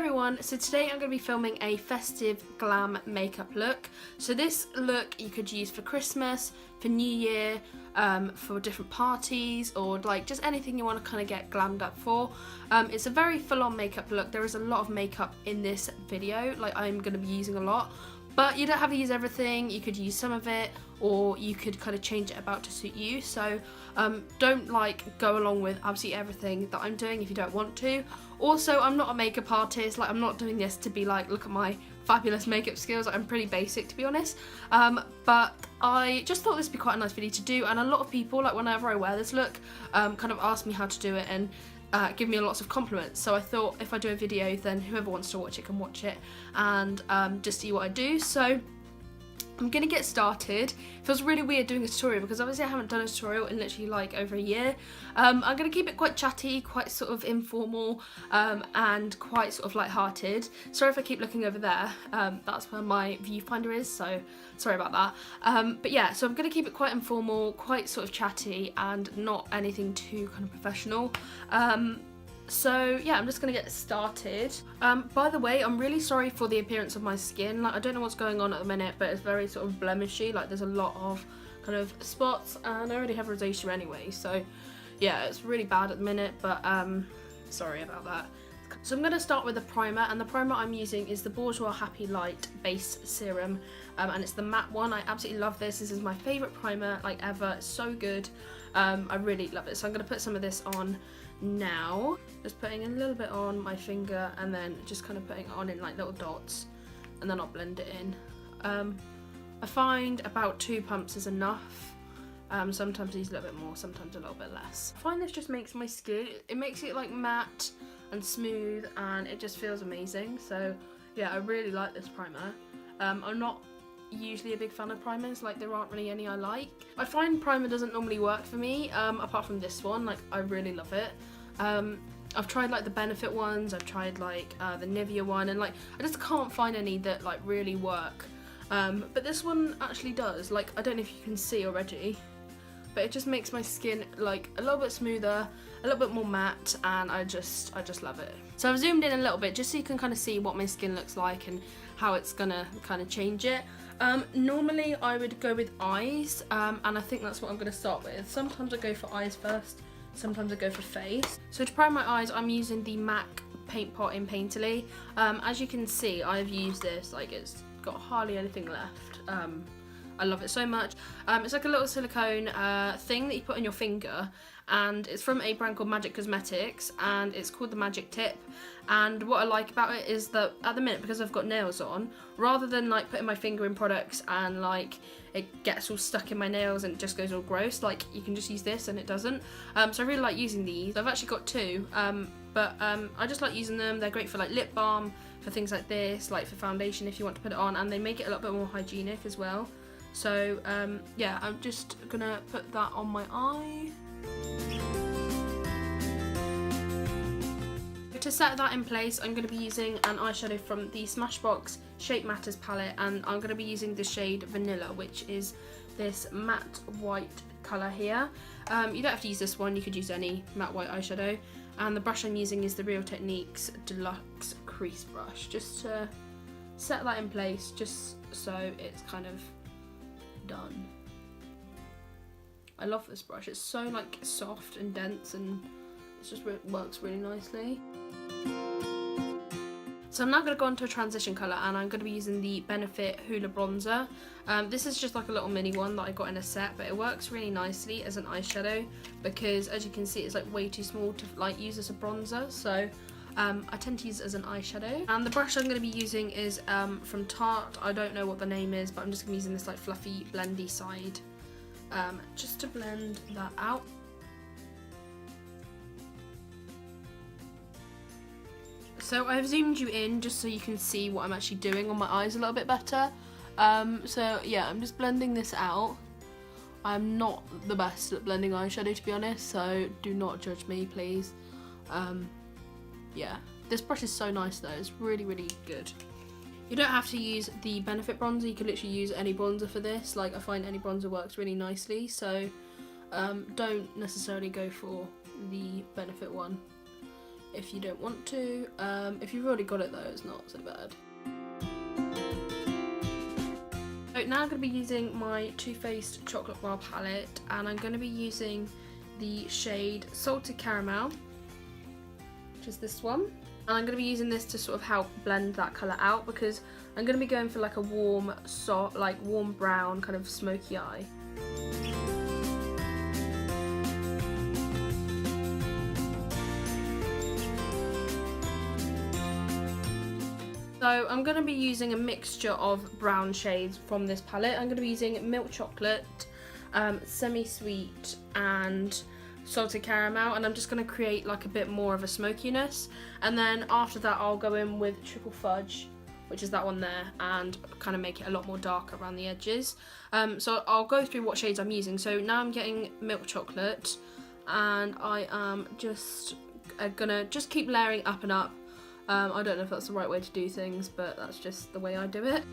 everyone, so today I'm going to be filming a festive glam makeup look. So this look you could use for Christmas, for New Year, for different parties, or like just anything you want to kind of get glammed up for. It's a very full-on makeup look. There is a lot of makeup in this video, like I'm going to be using a lot. But you don't have to use everything, you could use some of it, or you could kind of change it about to suit you. So don't like go along with absolutely everything that I'm doing if you don't want to. Also, I'm not a makeup artist, like I'm not doing this to be like, look at my fabulous makeup skills. I'm pretty basic, to be honest. But I just thought this would be quite a nice video to do, and a lot of people, like whenever I wear this look, kind of ask me how to do it and give me lots of compliments. So I thought if I do a video, then whoever wants to watch it can watch it and just see what I do. So I'm gonna get started. It feels really weird doing a tutorial because obviously I haven't done a tutorial in literally like over a year. I'm gonna keep it quite chatty, quite sort of informal, and quite sort of light-hearted. Sorry if I keep looking over there, that's where my viewfinder is, so sorry about that. But yeah, so I'm gonna keep it quite informal, quite sort of chatty, and not anything too kind of professional. So yeah, I'm just gonna get started. By the way, I'm really sorry for the appearance of my skin. Like I don't know what's going on at the minute, but it's very sort of blemishy. Like there's a lot of kind of spots, and I already have rosacea anyway. So yeah, it's really bad at the minute, but sorry about that. So I'm going to start with the primer, and the primer I'm using is the Bourjois Happy Light Base Serum, and it's the matte one. I absolutely love this. This is my favourite primer like ever. It's so good. I really love it. So I'm going to put some of this on now. Just putting a little bit on my finger and then just kind of putting it on in like little dots, and then I'll blend it in. I find about 2 pumps is enough. Sometimes use a little bit more, sometimes a little bit less. I find this just makes my skin, it makes it like matte and smooth, and it just feels amazing. So yeah, I really like this primer. I'm not usually a big fan of primers, like there aren't really any I like. I find primer doesn't normally work for me, apart from this one. Like I really love it. I've tried like the Benefit ones, I've tried like the Nivea one, and like I just can't find any that like really work. But this one actually does. Like I don't know if you can see already, but it just makes my skin like a little bit smoother, a little bit more matte, and I just love it. So I've zoomed in a little bit just so you can kind of see what my skin looks like and how it's gonna kind of change it. Normally I would go with eyes, and I think that's what I'm gonna start with. Sometimes I go for eyes first, sometimes I go for face. So to prime my eyes, I'm using the MAC paint pot in Painterly. As you can see, I've used this, like it's got hardly anything left. I love it so much. It's like a little silicone thing that you put on your finger, and it's from a brand called Magic Cosmetics, and it's called the Magic Tip. And what I like about it is that at the minute, because I've got nails on, rather than like putting my finger in products and like it gets all stuck in my nails and it just goes all gross, like you can just use this and it doesn't. So I really like using these. I've actually got 2, but I just like using them. They're great for like lip balm, for things like this, like for foundation if you want to put it on, and they make it a little bit more hygienic as well. So yeah, I'm just gonna put that on my eye. To set that in place, I'm going to be using an eyeshadow from the Smashbox Shape Matters palette, and I'm going to be using the shade Vanilla, which is this matte white colour here. You don't have to use this one, you could use any matte white eyeshadow. And the brush I'm using is the Real Techniques Deluxe Crease Brush, just to set that in place, just so it's kind of done. I love this brush. It's so like soft and dense, and it just works really nicely. So I'm now going to go on to a transition colour, and I'm going to be using the Benefit Hoola Bronzer. This is just like a little mini one that I got in a set, but it works really nicely as an eyeshadow because, as you can see, it's like way too small to like use as a bronzer. So I tend to use it as an eyeshadow. And the brush I'm going to be using is from Tarte. I don't know what the name is, but I'm just going to be using this like fluffy blendy side just to blend that out. So I've zoomed you in just so you can see what I'm actually doing on my eyes a little bit better. So yeah, I'm just blending this out. I'm not the best at blending eyeshadow, to be honest, so do not judge me, please. Yeah, this brush is so nice though, it's really, really good. You don't have to use the Benefit bronzer, you can literally use any bronzer for this. Like I find any bronzer works really nicely, so don't necessarily go for the Benefit one. if you don't want to. If you've already got it though, it's not so bad. So now I'm going to be using my Too Faced Chocolate Bar palette, and I'm going to be using the shade Salted Caramel, which is this one. And I'm going to be using this to sort of help blend that colour out, because I'm going to be going for like a warm, soft, like warm brown kind of smoky eye. So I'm going to be using a mixture of brown shades from this palette. I'm going to be using milk chocolate, semi-sweet and salted caramel, and I'm just going to create like a bit more of a smokiness. And then after that I'll go in with triple fudge, which is that one there, and kind of make it a lot more dark around the edges. So I'll go through what shades I'm using. So now I'm getting milk chocolate, and I am just gonna just keep layering up and up. I don't know if that's the right way to do things, but that's just the way I do it.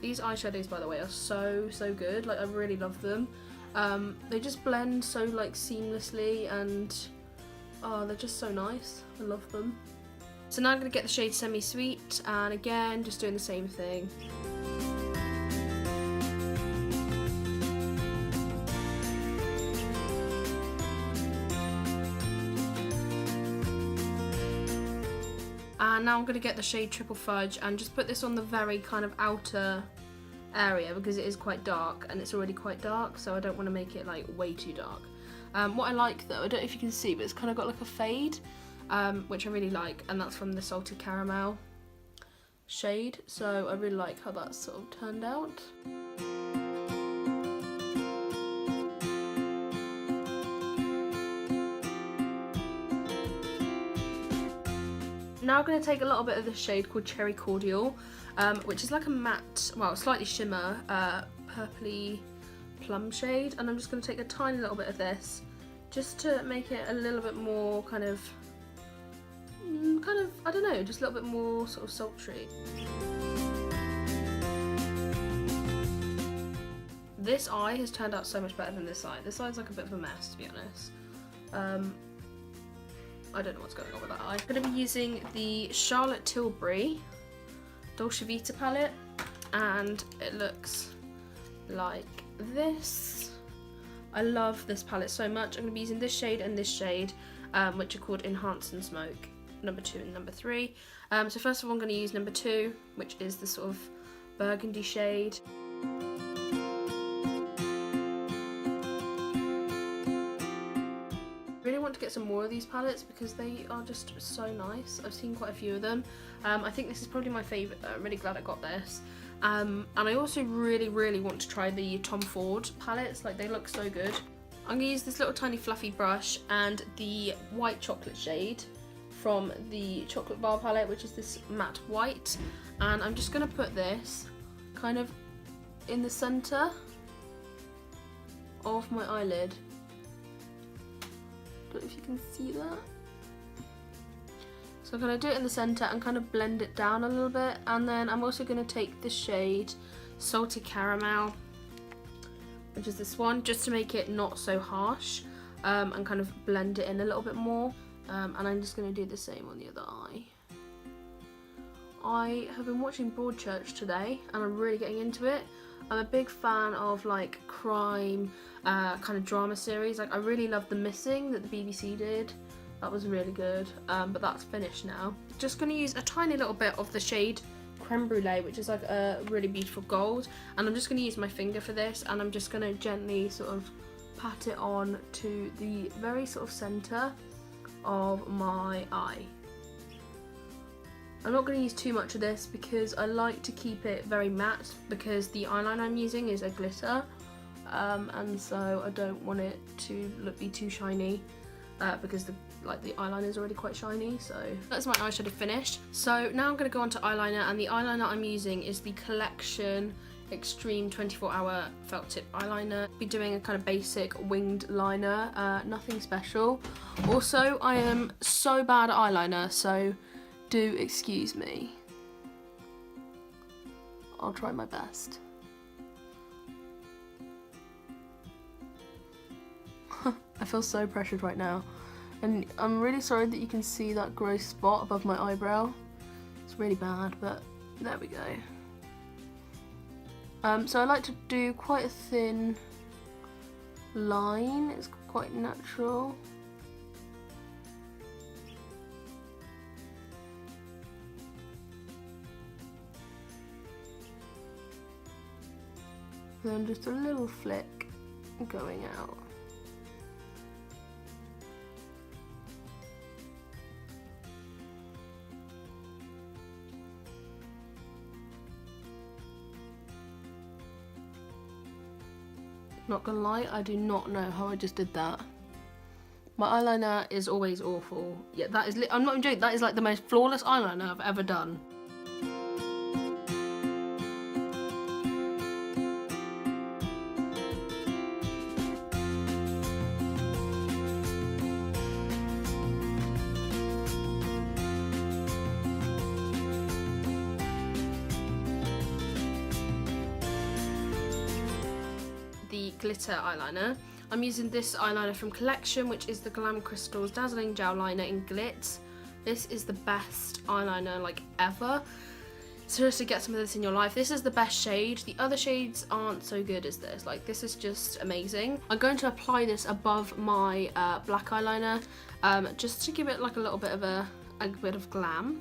These eyeshadows, by the way, are so good. Like, I really love them. They just blend so like seamlessly, and oh, they're just so nice. I love them. So now I'm going to get the shade Semi-Sweet, and again just doing the same thing. And now I'm going to get the shade Triple Fudge and just put this on the very kind of outer area, because it is quite dark, and it's already quite dark, so I don't want to make it like way too dark. What I like though, I don't know if you can see, but it's kind of got like a fade, which I really like, and that's from the Salted Caramel shade, so I really like how that's sort of turned out. Now I'm going to take a little bit of this shade called Cherry Cordial, which is like a matte, well, slightly shimmer, purpley plum shade, and I'm just going to take a tiny little bit of this just to make it a little bit more kind of, I don't know, just a little bit more sort of sultry. This eye has turned out so much better than this eye. This eye's like a bit of a mess, to be honest. I don't know what's going on with that eye. I'm going to be using the Charlotte Tilbury Dolce Vita palette, and it looks like this. I love this palette so much. I'm going to be using this shade and this shade, which are called Enhance and Smoke, number 2 and number 3. So first of all I'm going to use number 2, which is the sort of burgundy shade. To get some more of these palettes because they are just so nice. I've seen quite a few of them. I think this is probably my favourite. I'm really glad I got this. And I also really want to try the Tom Ford palettes. Like, they look so good. I'm going to use this little tiny fluffy brush and the white chocolate shade from the Chocolate Bar palette, which is this matte white. And I'm just going to put this kind of in the centre of my eyelid. I don't know if you can see that. So I'm going to do it in the centre and kind of blend it down a little bit, and then I'm also going to take the shade Salted Caramel, which is this one, just to make it not so harsh, and kind of blend it in a little bit more, and I'm just going to do the same on the other eye. I have been watching Broadchurch today and I'm really getting into it. I'm a big fan of like crime, kind of drama series. Like, I really love The Missing that the BBC did. That was really good, but that's finished now. Just going to use a tiny little bit of the shade Creme Brulee, which is like a really beautiful gold, and I'm just going to use my finger for this, and I'm just going to gently sort of pat it on to the very sort of centre of my eye. I'm not going to use too much of this because I like to keep it very matte, because the eyeliner I'm using is a glitter, and so I don't want it to be too shiny, because the eyeliner is already quite shiny. So that's my eyeshadow finished. So now I'm going to go on to eyeliner, and the eyeliner I'm using is the Collection Extreme 24-Hour Felt Tip Eyeliner. I'll be doing a kind of basic winged liner, nothing special. Also, I am so bad at eyeliner, so do excuse me. I'll try my best. I feel so pressured right now. And I'm really sorry that you can see that gross spot above my eyebrow. It's really bad, but there we go. So I like to do quite a thin line. It's quite natural. Then just a little flick going out. Not gonna lie, I do not know how I just did that. My eyeliner is always awful. Yeah, that is, I'm not even joking, that is like the most flawless eyeliner I've ever done. The glitter eyeliner. I'm using this eyeliner from Collection, which is the Glam Crystals Dazzling Gel Liner in Glitz. This is the best eyeliner like ever. Seriously, get some of this in your life. This is the best shade. The other shades aren't so good as this. Like, this is just amazing. I'm going to apply this above my black eyeliner, just to give it like a little bit of a bit of glam.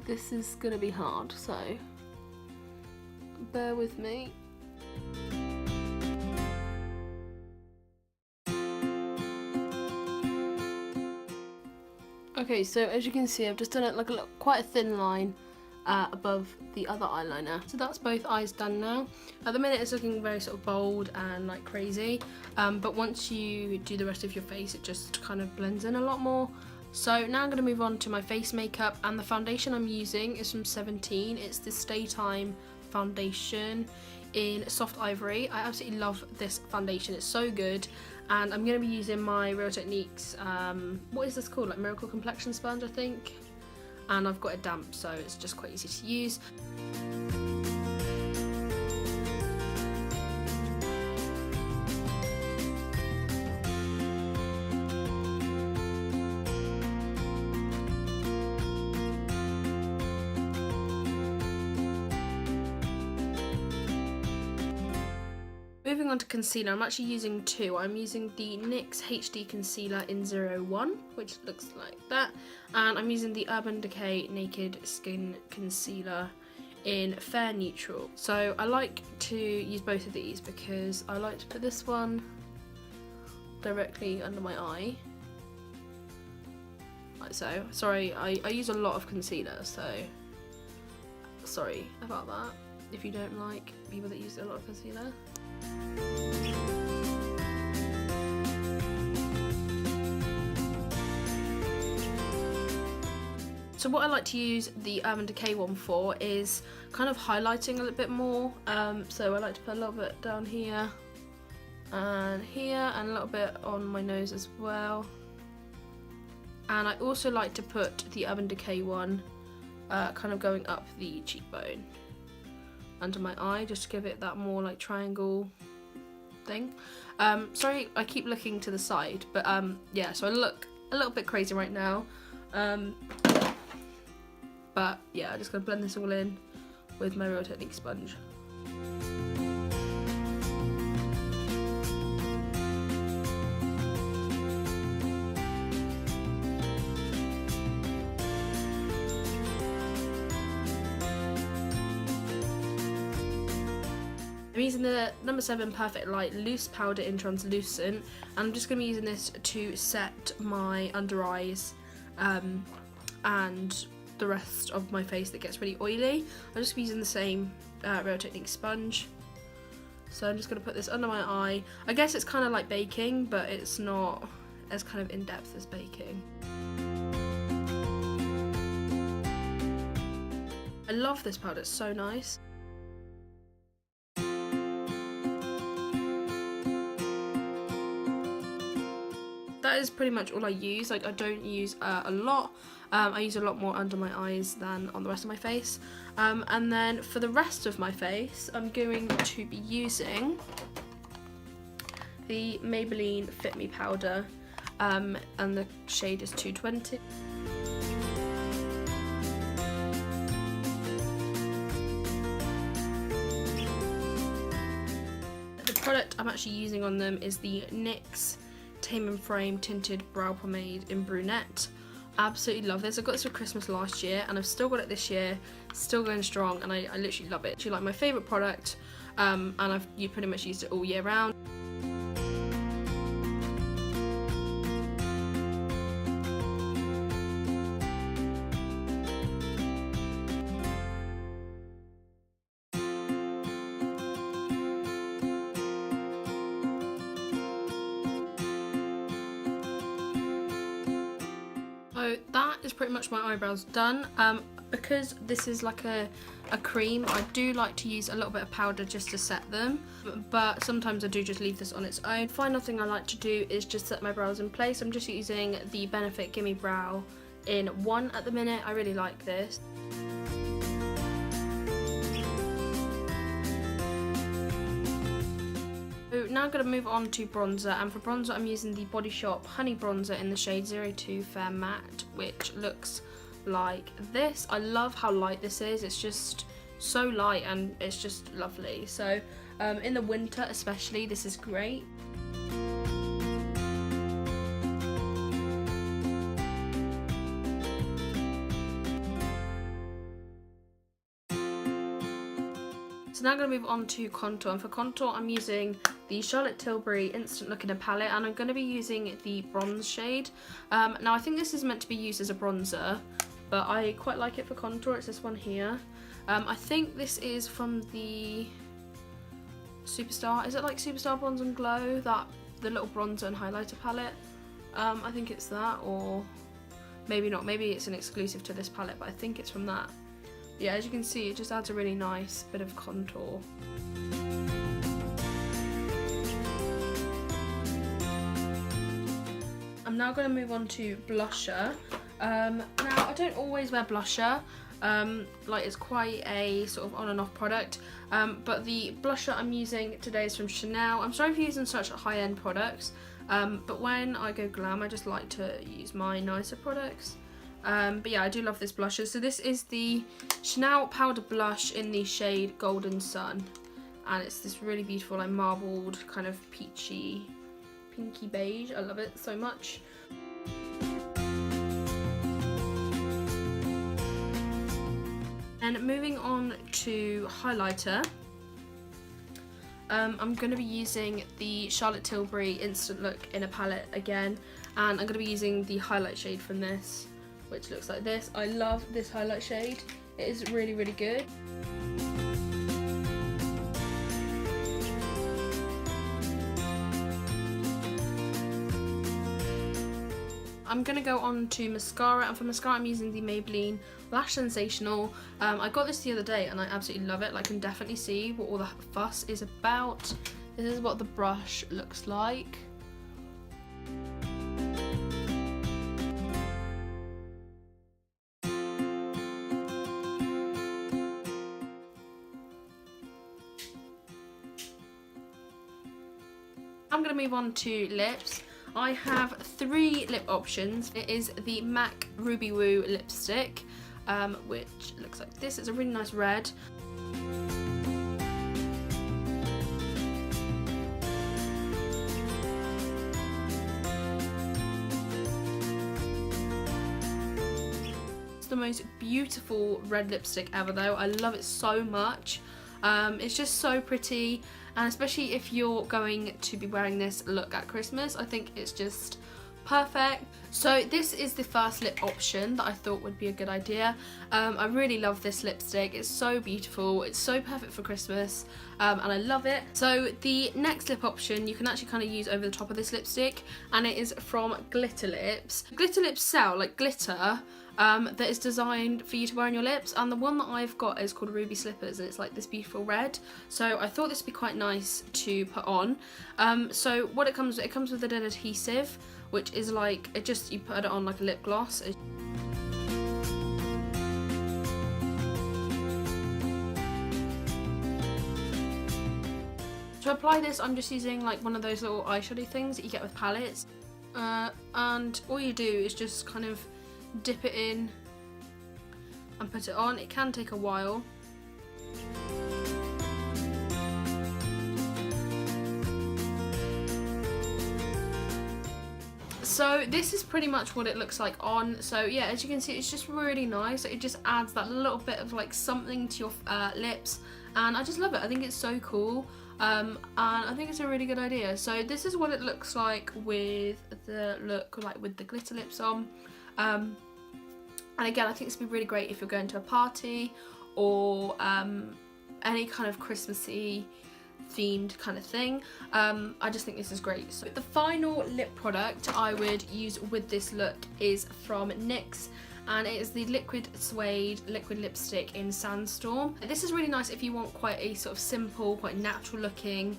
This is gonna be hard, so bear with me. Okay, so as you can see, I've just done it like quite a thin line above the other eyeliner. So that's both eyes done now. At the minute it's looking very sort of bold and like crazy, but once you do the rest of your face, it just kind of blends in a lot more. So now I'm going to move on to my face makeup, and the foundation I'm using is from 17. It's the Stay Time foundation in Soft Ivory. I absolutely love this foundation, it's so good. And I'm going to be using my Real Techniques, what is this called, like Miracle Complexion Sponge, I think. And I've got it damp, so it's just quite easy to use. Moving on to concealer, I'm actually using two. I'm using the NYX HD Concealer in 01, which looks like that. And I'm using the Urban Decay Naked Skin Concealer in Fair Neutral. So I like to use both of these because I like to put this one directly under my eye. Like so. Sorry, I use a lot of concealer, so sorry about that if you don't like people that use a lot of concealer. So what I like to use the Urban Decay one for is kind of highlighting a little bit more. So I like to put a little bit down here and a little bit on my nose as well. And I also like to put the Urban Decay one kind of going up the cheekbone under my eye, just to give it that more like triangle thing. Sorry, I keep looking to the side, but yeah, so I look a little bit crazy right now. But yeah, I'm just gonna blend this all in with my Real Techniques sponge. I'm using the number 7 Perfect Light Loose Powder in Translucent, and I'm just going to be using this to set my under eyes and the rest of my face that gets really oily. I'm just using the same Real Techniques sponge. So I'm just going to put this under my eye. I guess it's kind of like baking, but it's not as kind of in-depth as baking. I love this powder, it's so nice. That is pretty much all I use. Like, I don't use a lot. I use a lot more under my eyes than on the rest of my face. And then for the rest of my face, I'm going to be using the Maybelline Fit Me powder, and the shade is 220. The product I'm actually using on them is the NYX Tame and Frame Tinted Brow Pomade in Brunette. Absolutely love this. I got this for Christmas last year and I've still got it this year, still going strong, and I literally love it. It's like my favourite product, and you pretty much used it all year round. So that is pretty much my eyebrows done. Because this is like a cream, I do like to use a little bit of powder just to set them, but sometimes I do just leave this on its own. Final thing I like to do is just set my brows in place. I'm just using the Benefit Gimme Brow in 1 at the minute. I really like this. So now I'm going to move on to bronzer, and for bronzer I'm using the Body Shop Honey Bronzer in the shade 02 Fair Matte, which looks like this. I love how light this is. It's just so light and it's just lovely. So in the winter especially, this is great. So now I'm going to move on to contour, and for contour I'm using the Charlotte Tilbury Instant Look in a palette, and I'm going to be using the bronze shade. Now I think this is meant to be used as a bronzer, but I quite like it for contour. It's this one here. I think this is from the Superstar. Is it like Superstar Bronze and Glow? The little bronzer and highlighter palette. I think it's that, or maybe not. Maybe it's an exclusive to this palette, but I think it's from that. Yeah, as you can see, it just adds a really nice bit of contour. I'm now going to move on to blusher. Now, I don't always wear blusher, like it's quite a sort of on and off product, but the blusher I'm using today is from Chanel. I'm sorry for using such high-end products, but when I go glam, I just like to use my nicer products. But yeah, I do love this blusher. So this is the Chanel Powder Blush in the shade Golden Sun, and it's this really beautiful, like marbled, kind of peachy, pinky beige. I love it so much. And moving on to highlighter, I'm going to be using the Charlotte Tilbury Instant Look in a palette again, and I'm going to be using the highlight shade from this, which looks like this. I love this highlight shade. It is really, really good. I'm going to go on to mascara, and for mascara I'm using the Maybelline Lash Sensational. I got this the other day and I absolutely love it. I can definitely see what all the fuss is about. This is what the brush looks like. I'm going to move on to lips. I have 3 lip options. It is the MAC Ruby Woo lipstick, which looks like this. It's a really nice red. It's the most beautiful red lipstick ever though. I love it so much. It's just so pretty, and especially if you're going to be wearing this look at Christmas, I think it's just perfect. So this is the first lip option that I thought would be a good idea. I really love this lipstick. It's so beautiful. It's so perfect for Christmas, and I love it. So the next lip option you can actually kind of use over the top of this lipstick, and it is from Glitter Lips. Glitter Lips sell like glitter that is designed for you to wear on your lips, and the one that I've got is called Ruby Slippers, and it's like this beautiful red. So I thought this would be quite nice to put on. So what it comes with an adhesive, which is like, you put it on like a lip gloss. To apply this, I'm just using like one of those little eyeshadow things that you get with palettes, and all you do is just kind of dip it in and put it on. It can take a while. So this is pretty much what it looks like on. So yeah, as you can see, it's just really nice. It just adds that little bit of like something to your lips, and I just love it. I think it's so cool, and I think it's a really good idea. So this is what it looks like with the look, like with the glitter lips on. And again, I think this would be really great if you're going to a party or any kind of Christmassy themed kind of thing. I just think this is great. So the final lip product I would use with this look is from NYX, and it is the Liquid Suede Liquid Lipstick in Sandstorm. This is really nice if you want quite a sort of simple, quite natural looking,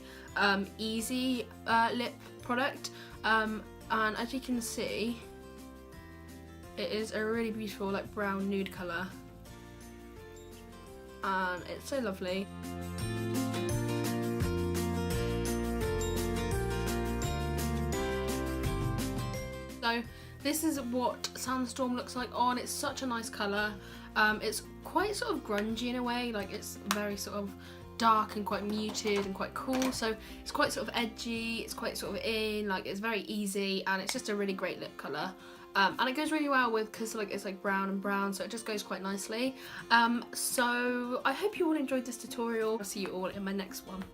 easy lip product. And as you can see, it is a really beautiful like brown nude colour, and it's so lovely. So this is what Sandstorm looks like on. It's such a nice colour. It's quite sort of grungy in a way, like it's very sort of dark and quite muted and quite cool. So it's quite sort of edgy, it's quite sort of like it's very easy, and it's just a really great lip colour. And it goes really well with, because like it's like brown and brown, so it just goes quite nicely. So I hope you all enjoyed this tutorial. I'll see you all in my next one.